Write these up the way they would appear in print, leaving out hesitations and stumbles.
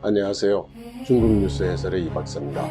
안녕하세요. 중국 뉴스 해설의 이 박사입니다.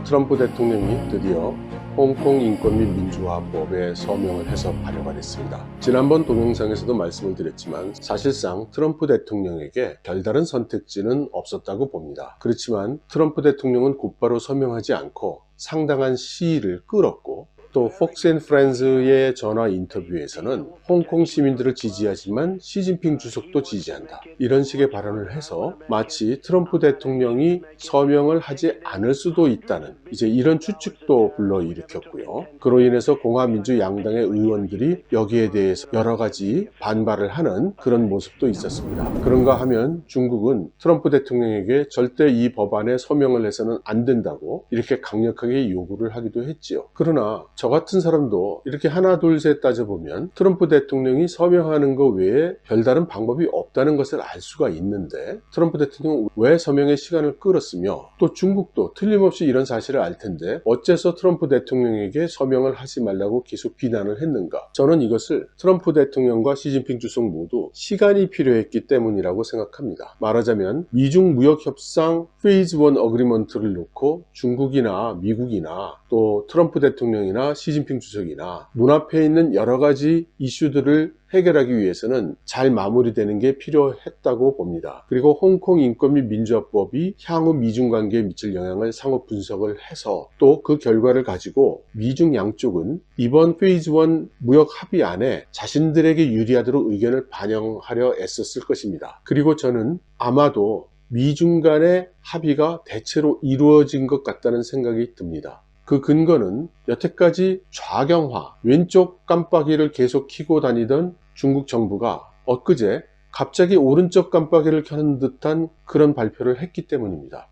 트럼프 대통령이 드디어 홍콩 인권 및 민주화법에 서명을 해서 발효가 됐습니다. 지난번 동영상에서도 말씀을 드렸지만 사실상 트럼프 대통령에게 별다른 선택지는 없었다고 봅니다. 그렇지만 트럼프 대통령은 곧바로 서명하지 않고 상당한 시일을 끌었고, 또 폭스앤프렌즈의 전화 인터뷰에서는 홍콩 시민들을 지지하지만 시진핑 주석도 지지한다, 이런 식의 발언을 해서 마치 트럼프 대통령이 서명을 하지 않을 수도 있다는 이런 추측도 불러일으켰고요. 그로 인해서 공화민주 양당의 의원들이 여기에 대해서 여러 가지 반발을 하는 그런 모습도 있었습니다. 그런가 하면 중국은 트럼프 대통령에게 절대 이 법안에 서명을 해서는 안 된다고 이렇게 강력하게 요구를 하기도 했지요. 그러나 저 같은 사람도 이렇게 하나 둘 셋 따져보면 트럼프 대통령이 서명하는 것 외에 별다른 방법이 없다는 것을 알 수가 있는데, 트럼프 대통령은 왜 서명의 시간을 끌었으며, 또 중국도 틀림없이 이런 사실을 알 텐데 어째서 트럼프 대통령에게 서명을 하지 말라고 계속 비난을 했는가? 저는 이것을 트럼프 대통령과 시진핑 주석 모두 시간이 필요했기 때문이라고 생각합니다. 말하자면 미중 무역협상 페이즈 1 어그리먼트를 놓고 중국이나 미국이나 또 트럼프 대통령이나 시진핑 주석이나 눈앞에 있는 여러 가지 이슈들을 해결하기 위해서는 잘 마무리되는 게 필요했다고 봅니다. 그리고 홍콩 인권 및 민주화법이 향후 미중 관계에 미칠 영향을 상호 분석을 해서 또 그 결과를 가지고 미중 양쪽은 이번 페이즈 1 무역 합의 안에 자신들에게 유리하도록 의견을 반영하려 애썼을 것입니다. 그리고 저는 아마도 미중 간의 합의가 대체로 이루어진 것 같다는 생각이 듭니다. 그 근거는 여태까지 좌경화, 왼쪽 깜빡이를 계속 켜고 다니던 중국 정부가 엊그제 갑자기 오른쪽 깜빡이를 켜는 듯한 그런 발표를 했기 때문입니다.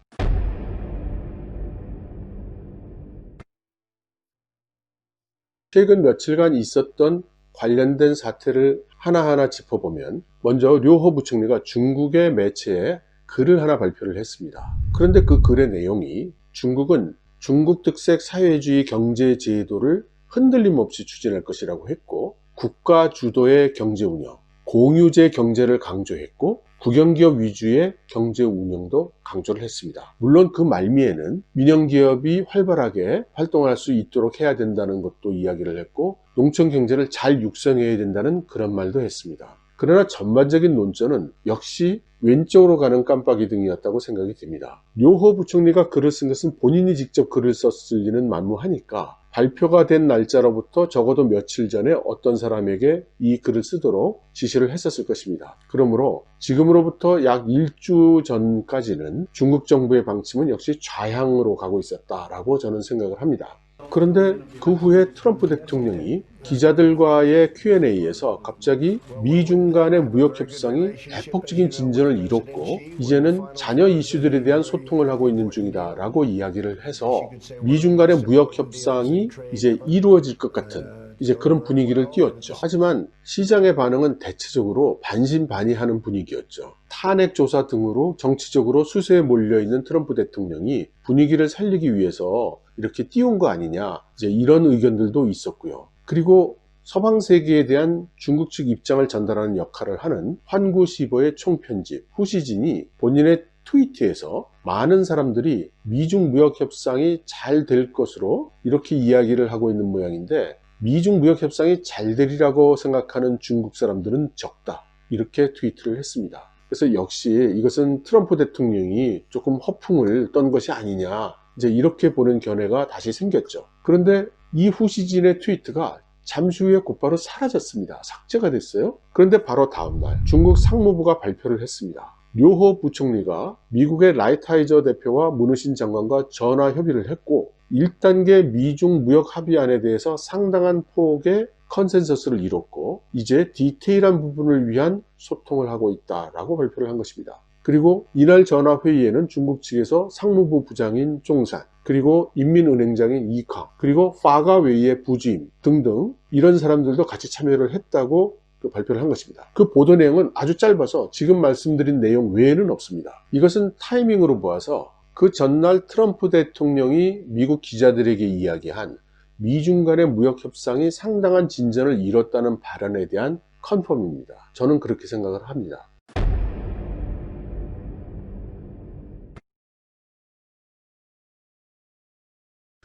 최근 며칠간 있었던 관련된 사태를 하나하나 짚어보면, 먼저 류호 부총리가 중국의 매체에 글을 하나 발표를 했습니다. 그런데 그 글의 내용이 중국은 중국 특색 사회주의 경제 제도를 흔들림 없이 추진할 것이라고 했고, 국가 주도의 경제 운영, 공유제 경제를 강조했고, 국영기업 위주의 경제 운영도 강조를 했습니다. 물론 그 말미에는 민영기업이 활발하게 활동할 수 있도록 해야 된다는 것도 이야기를 했고, 농촌 경제를 잘 육성해야 된다는 그런 말도 했습니다. 그러나 전반적인 논점은 역시 왼쪽으로 가는 깜빡이 등이었다고 생각이 듭니다. 류호 부총리가 글을 쓴 것은 본인이 직접 글을 썼을 리는 만무하니까 발표가 된 날짜로부터 적어도 며칠 전에 어떤 사람에게 이 글을 쓰도록 지시를 했었을 것입니다. 그러므로 지금으로부터 약 1주 전까지는 중국 정부의 방침은 역시 좌향으로 가고 있었다라고 저는 생각을 합니다. 그런데 그 후에 트럼프 대통령이 기자들과의 Q&A에서 갑자기 미중 간의 무역 협상이 대폭적인 진전을 이뤘고 이제는 자녀 이슈들에 대한 소통을 하고 있는 중이다 라고 이야기를 해서 미중 간의 무역 협상이 이제 이루어질 것 같은 그런 분위기를 띄웠죠. 하지만 시장의 반응은 대체적으로 반신반의하는 분위기였죠. 탄핵 조사 등으로 정치적으로 수세에 몰려있는 트럼프 대통령이 분위기를 살리기 위해서 이렇게 띄운 거 아니냐, 이런 의견들도 있었고요. 그리고 서방 세계에 대한 중국 측 입장을 전달하는 역할을 하는 환구시보의 총편집 후시진이 본인의 트위터에서 많은 사람들이 미중 무역 협상이 잘 될 것으로 이렇게 이야기를 하고 있는 모양인데, 미중 무역 협상이 잘 되리라고 생각하는 중국 사람들은 적다, 이렇게 트위트를 했습니다. 그래서 역시 이것은 트럼프 대통령이 조금 허풍을 떤 것이 아니냐, 이렇게 보는 견해가 다시 생겼죠. 그런데 이 후시진의 트위트가 잠시 후에 곧바로 사라졌습니다. 삭제가 됐어요. 그런데 바로 다음날 중국 상무부가 발표를 했습니다. 류호 부총리가 미국의 라이트하이저 대표와 문우신 장관과 전화 협의를 했고 1단계 미중 무역 합의안에 대해서 상당한 폭의 컨센서스를 이뤘고 이제 디테일한 부분을 위한 소통을 하고 있다라고 발표를 한 것입니다. 그리고 이날 전화회의에는 중국 측에서 상무부 부장인 종산, 그리고 인민은행장인 이캉, 그리고 파가웨이의 부주임 등등 이런 사람들도 같이 참여를 했다고 발표를 한 것입니다. 그 보도 내용은 아주 짧아서 지금 말씀드린 내용 외에는 없습니다. 이것은 타이밍으로 보아서 그 전날 트럼프 대통령이 미국 기자들에게 이야기한 미중 간의 무역 협상이 상당한 진전을 이뤘다는 발언에 대한 컨펌입니다. 저는 그렇게 생각을 합니다.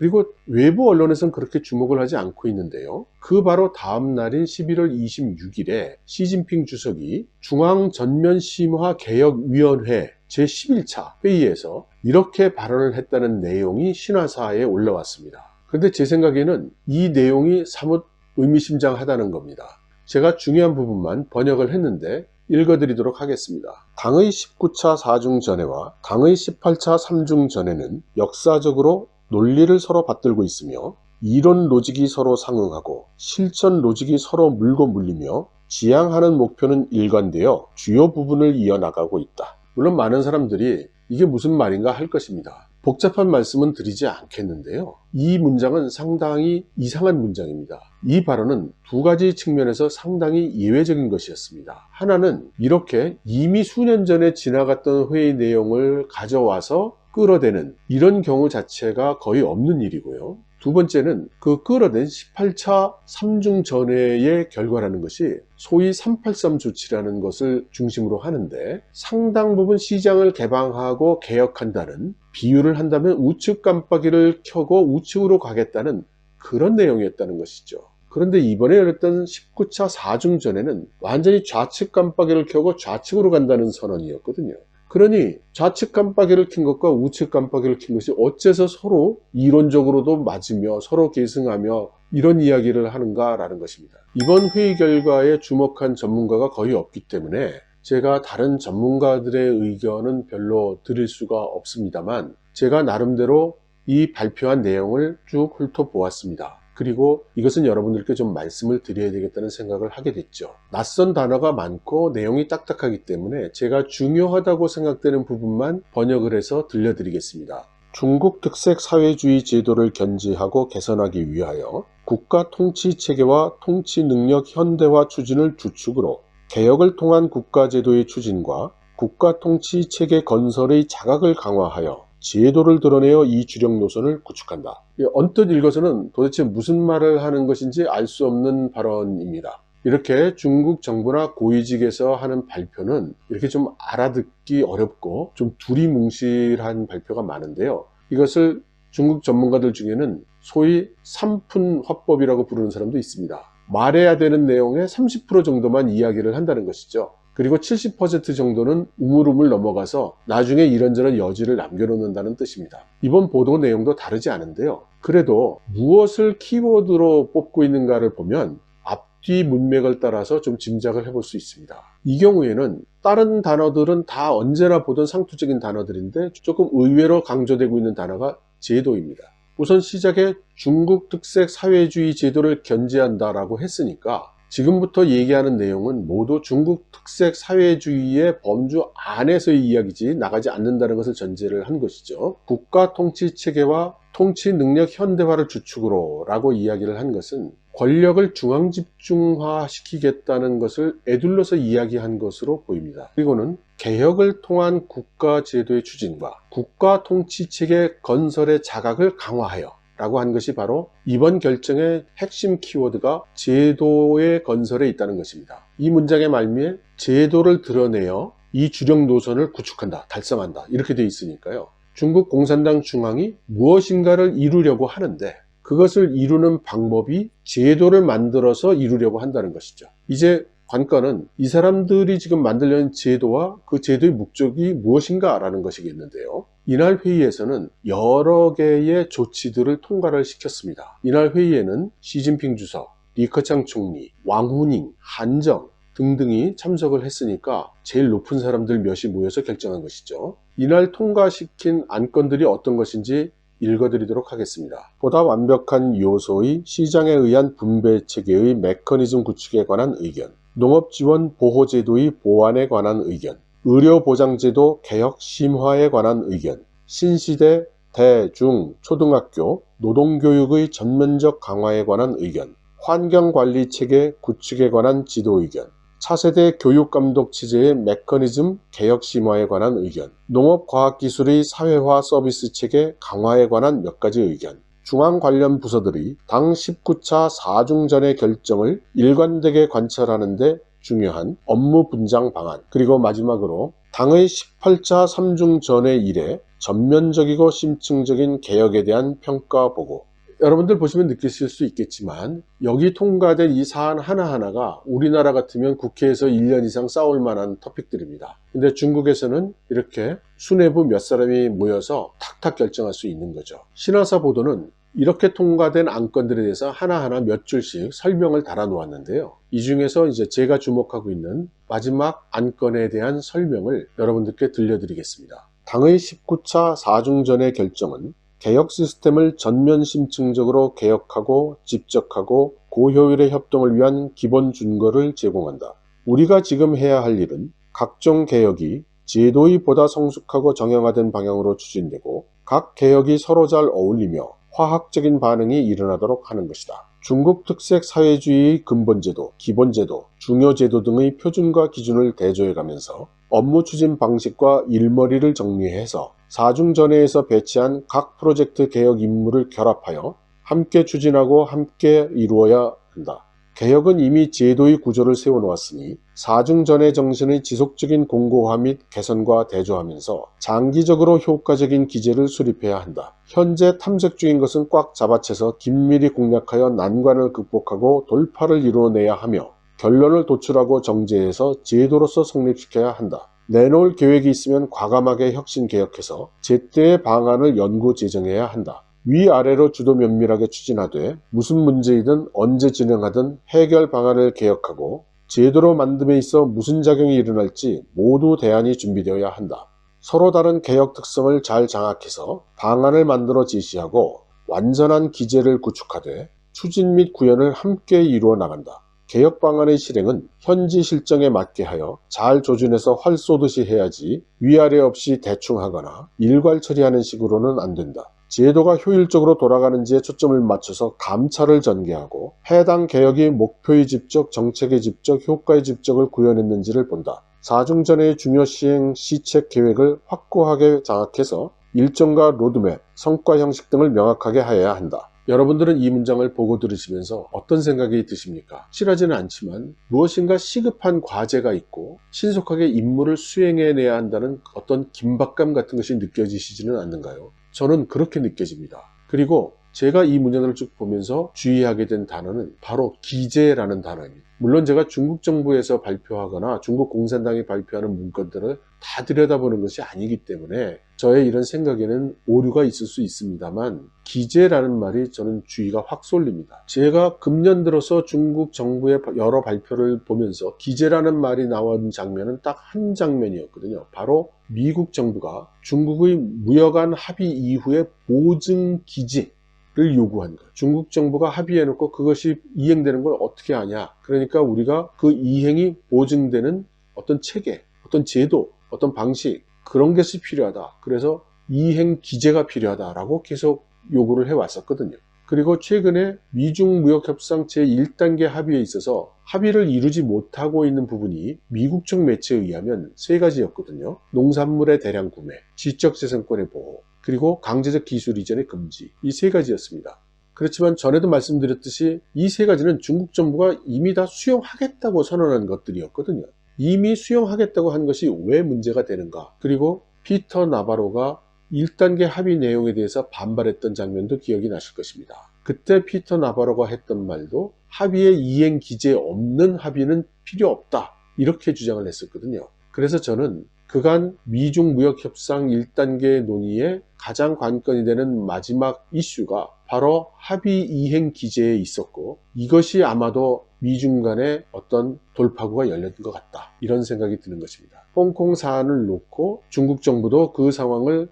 그리고 외부 언론에서는 그렇게 주목을 하지 않고 있는데요. 그 바로 다음 날인 11월 26일에 시진핑 주석이 중앙전면심화개혁위원회 제11차 회의에서 이렇게 발언을 했다는 내용이 신화사에 올라왔습니다. 그런데 제 생각에는 이 내용이 사뭇 의미심장하다는 겁니다. 제가 중요한 부분만 번역을 했는데 읽어드리도록 하겠습니다. 당의 19차 4중 전회와 당의 18차 3중 전회는 역사적으로 논리를 서로 받들고 있으며 이론 로직이 서로 상응하고 실천 로직이 서로 물고 물리며 지향하는 목표는 일관되어 주요 부분을 이어나가고 있다. 물론 많은 사람들이 이게 무슨 말인가 할 것입니다. 복잡한 말씀은 드리지 않겠는데요. 이 문장은 상당히 이상한 문장입니다. 이 발언은 두 가지 측면에서 상당히 예외적인 것이었습니다. 하나는 이렇게 이미 수년 전에 지나갔던 회의 내용을 가져와서 끌어대는 이런 경우 자체가 거의 없는 일이고요. 두 번째는 그 끌어낸 18차 3중 전회의 결과라는 것이 소위 383 조치라는 것을 중심으로 하는데 상당 부분 시장을 개방하고 개혁한다는, 비유를 한다면 우측 깜빡이를 켜고 우측으로 가겠다는 그런 내용이었다는 것이죠. 그런데 이번에 열렸던 19차 4중 전회는 완전히 좌측 깜빡이를 켜고 좌측으로 간다는 선언이었거든요. 그러니 좌측 깜빡이를 킨 것과 우측 깜빡이를 킨 것이 어째서 서로 이론적으로도 맞으며 서로 계승하며 이런 이야기를 하는가라는 것입니다. 이번 회의 결과에 주목한 전문가가 거의 없기 때문에 제가 다른 전문가들의 의견은 별로 드릴 수가 없습니다만 제가 나름대로 이 발표한 내용을 쭉 훑어보았습니다. 그리고 이것은 여러분들께 좀 말씀을 드려야 되겠다는 생각을 하게 됐죠. 낯선 단어가 많고 내용이 딱딱하기 때문에 제가 중요하다고 생각되는 부분만 번역을 해서 들려드리겠습니다. 중국 특색 사회주의 제도를 견지하고 개선하기 위하여 국가 통치 체계와 통치 능력 현대화 추진을 주축으로 개혁을 통한 국가 제도의 추진과 국가 통치 체계 건설의 자각을 강화하여 제도를 드러내어 이 주력 노선을 구축한다. 언뜻 읽어서는 도대체 무슨 말을 하는 것인지 알 수 없는 발언입니다. 이렇게 중국 정부나 고위직에서 하는 발표는 이렇게 좀 알아듣기 어렵고 좀 두리뭉실한 발표가 많은데요. 이것을 중국 전문가들 중에는 소위 3푼 화법이라고 부르는 사람도 있습니다. 말해야 되는 내용의 30% 정도만 이야기를 한다는 것이죠. 그리고 70% 정도는 우물우물 넘어가서 나중에 이런저런 여지를 남겨놓는다는 뜻입니다. 이번 보도 내용도 다르지 않은데요. 그래도 무엇을 키워드로 뽑고 있는가를 보면 앞뒤 문맥을 따라서 좀 짐작을 해볼 수 있습니다. 이 경우에는 다른 단어들은 다 언제나 보던 상투적인 단어들인데 조금 의외로 강조되고 있는 단어가 제도입니다. 우선 시작에 중국 특색 사회주의 제도를 견지한다라고 했으니까 지금부터 얘기하는 내용은 모두 중국 특색 사회주의의 범주 안에서의 이야기지 나가지 않는다는 것을 전제를 한 것이죠. 국가 통치 체계와 통치 능력 현대화를 주축으로 라고 이야기를 한 것은 권력을 중앙 집중화시키겠다는 것을 에둘러서 이야기한 것으로 보입니다. 그리고는 개혁을 통한 국가 제도의 추진과 국가 통치 체계 건설의 자각을 강화하여 라고 한 것이 바로 이번 결정의 핵심 키워드가 제도의 건설에 있다는 것입니다. 이 문장의 말미에 제도를 드러내어 이 주력 노선을 구축한다, 달성한다 이렇게 되어 있으니까요. 중국 공산당 중앙이 무엇인가를 이루려고 하는데 그것을 이루는 방법이 제도를 만들어서 이루려고 한다는 것이죠. 이제 관건은 이 사람들이 지금 만들려는 제도와 그 제도의 목적이 무엇인가 라는 것이겠는데요. 이날 회의에서는 여러 개의 조치들을 통과를 시켰습니다. 이날 회의에는 시진핑 주석, 리커창 총리, 왕후닝, 한정 등등이 참석을 했으니까 제일 높은 사람들 몇이 모여서 결정한 것이죠. 이날 통과시킨 안건들이 어떤 것인지 읽어드리도록 하겠습니다. 보다 완벽한 요소의 시장에 의한 분배 체계의 메커니즘 구축에 관한 의견, 농업지원 보호제도의 보완에 관한 의견, 의료보장제도 개혁 심화에 관한 의견, 신시대 대, 중, 초등학교 노동교육의 전면적 강화에 관한 의견, 환경관리체계 구축에 관한 지도 의견, 차세대 교육감독체제의 메커니즘 개혁 심화에 관한 의견, 농업과학기술의 사회화 서비스 체계 강화에 관한 몇 가지 의견, 중앙 관련 부서들이 당 19차 4중 전의 결정을 일관되게 관철하는 데 중요한 업무 분장 방안, 그리고 마지막으로 당의 18차 3중 전의 일에 전면적이고 심층적인 개혁에 대한 평가 보고. 여러분들 보시면 느끼실 수 있겠지만 여기 통과된 이 사안 하나하나가 우리나라 같으면 국회에서 1년 이상 싸울 만한 토픽들입니다. 근데 중국에서는 이렇게 수뇌부 몇 사람이 모여서 탁탁 결정할 수 있는 거죠. 신화사 보도는 이렇게 통과된 안건들에 대해서 하나하나 몇 줄씩 설명을 달아 놓았는데요. 이 중에서 이제 제가 주목하고 있는 마지막 안건에 대한 설명을 여러분들께 들려드리겠습니다. 당의 19차 4중전의 결정은 개혁 시스템을 전면 심층적으로 개혁하고 집적하고 고효율의 협동을 위한 기본 준거를 제공한다. 우리가 지금 해야 할 일은 각종 개혁이 제도의 보다 성숙하고 정형화된 방향으로 추진되고 각 개혁이 서로 잘 어울리며 화학적인 반응이 일어나도록 하는 것이다. 중국 특색 사회주의의 근본제도, 기본제도, 중요제도 등의 표준과 기준을 대조해가면서 업무 추진 방식과 일머리를 정리해서 4중전회에서 배치한 각 프로젝트 개혁 임무를 결합하여 함께 추진하고 함께 이루어야 한다. 개혁은 이미 제도의 구조를 세워놓았으니 4중전회 정신의 지속적인 공고화 및 개선과 대조하면서 장기적으로 효과적인 기제를 수립해야 한다. 현재 탐색 중인 것은 꽉 잡아채서 긴밀히 공략하여 난관을 극복하고 돌파를 이루어내야 하며 결론을 도출하고 정제해서 제도로서 성립시켜야 한다. 내놓을 계획이 있으면 과감하게 혁신개혁해서 제때의 방안을 연구 제정해야 한다. 위아래로 주도 면밀하게 추진하되 무슨 문제이든 언제 진행하든 해결 방안을 개혁하고 제도로 만듦에 있어 무슨 작용이 일어날지 모두 대안이 준비되어야 한다. 서로 다른 개혁 특성을 잘 장악해서 방안을 만들어 제시하고 완전한 기제를 구축하되 추진 및 구현을 함께 이루어 나간다. 개혁 방안의 실행은 현지 실정에 맞게 하여 잘 조준해서 활 쏘듯이 해야지 위아래 없이 대충 하거나 일괄 처리하는 식으로는 안 된다. 제도가 효율적으로 돌아가는지에 초점을 맞춰서 감찰을 전개하고 해당 개혁이 목표의 집적, 정책의 집적, 효과의 집적을 구현했는지를 본다. 4중전의 중요 시행 시책 계획을 확고하게 장악해서 일정과 로드맵, 성과 형식 등을 명확하게 하여야 한다. 여러분들은 이 문장을 보고 들으시면서 어떤 생각이 드십니까? 확실하지는 않지만 무엇인가 시급한 과제가 있고 신속하게 임무를 수행해내야 한다는 어떤 긴박감 같은 것이 느껴지시지는 않는가요? 저는 그렇게 느껴집니다. 그리고 제가 이 문장을 쭉 보면서 주의하게 된 단어는 바로 기제라는 단어입니다. 물론 제가 중국 정부에서 발표하거나 중국 공산당이 발표하는 문건들을 다 들여다보는 것이 아니기 때문에 저의 이런 생각에는 오류가 있을 수 있습니다만 기제라는 말이 저는 주의가 확 쏠립니다. 제가 금년 들어서 중국 정부의 여러 발표를 보면서 기제라는 말이 나온 장면은 딱 한 장면이었거든요. 바로 미국 정부가 중국의 무역안 합의 이후에 보증 기제 를 요구한 거예요. 중국 정부가 합의해놓고 그것이 이행되는 걸 어떻게 하냐. 그러니까 우리가 그 이행이 보증되는 어떤 체계, 어떤 제도, 어떤 방식 그런 것이 필요하다. 그래서 이행 기제가 필요하다라고 계속 요구를 해왔었거든요. 그리고 최근에 미중 무역협상 제1단계 합의에 있어서 합의를 이루지 못하고 있는 부분이 미국 쪽 매체에 의하면 세 가지였거든요. 농산물의 대량 구매, 지적재산권의 보호, 그리고 강제적 기술 이전의 금지, 이 세 가지였습니다. 그렇지만 전에도 말씀드렸듯이 이 세 가지는 중국 정부가 이미 다 수용하겠다고 선언한 것들이었거든요. 이미 수용하겠다고 한 것이 왜 문제가 되는가. 그리고 피터 나바로가 1단계 합의 내용에 대해서 반발했던 장면도 기억이 나실 것입니다. 그때 피터 나바로가 했던 말도 합의의 이행 기제 없는 합의는 필요 없다, 이렇게 주장을 했었거든요. 그래서 저는 그간 미중 무역협상 1단계 논의의 가장 관건이 되는 마지막 이슈가 바로 합의 이행 기제에 있었고 이것이 아마도 미중 간의 어떤 돌파구가 열렸던 것 같다, 이런 생각이 드는 것입니다. 홍콩 사안을 놓고 중국 정부도 그 상황을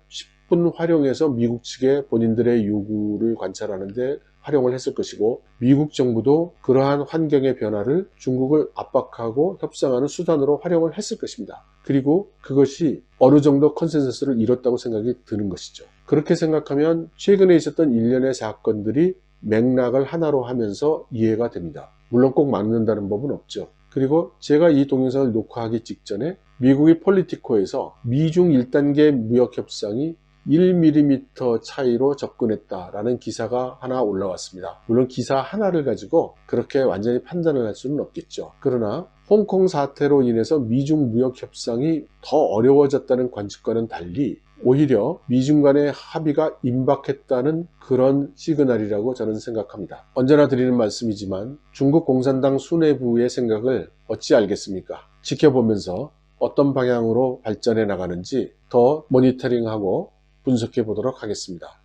10분 활용해서 미국 측의 본인들의 요구를 관찰하는데 활용을 했을 것이고 미국 정부도 그러한 환경의 변화를 중국을 압박하고 협상하는 수단으로 활용을 했을 것입니다. 그리고 그것이 어느 정도 컨센서스를 이뤘다고 생각이 드는 것이죠. 그렇게 생각하면 최근에 있었던 일련의 사건들이 맥락을 하나로 하면서 이해가 됩니다. 물론 꼭 맞는다는 법은 없죠. 그리고 제가 이 동영상을 녹화하기 직전에 미국의 폴리티코에서 미중 1단계 무역협상이 1mm 차이로 접근했다라는 기사가 하나 올라왔습니다. 물론 기사 하나를 가지고 그렇게 완전히 판단을 할 수는 없겠죠. 그러나 홍콩 사태로 인해서 미중 무역 협상이 더 어려워졌다는 관측과는 달리 오히려 미중 간의 합의가 임박했다는 그런 시그널이라고 저는 생각합니다. 언제나 드리는 말씀이지만 중국 공산당 수뇌부의 생각을 어찌 알겠습니까? 지켜보면서 어떤 방향으로 발전해 나가는지 더 모니터링하고 분석해 보도록 하겠습니다.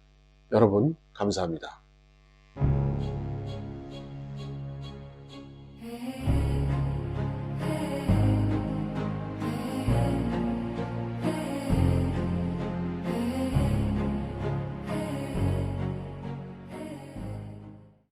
여러분 감사합니다.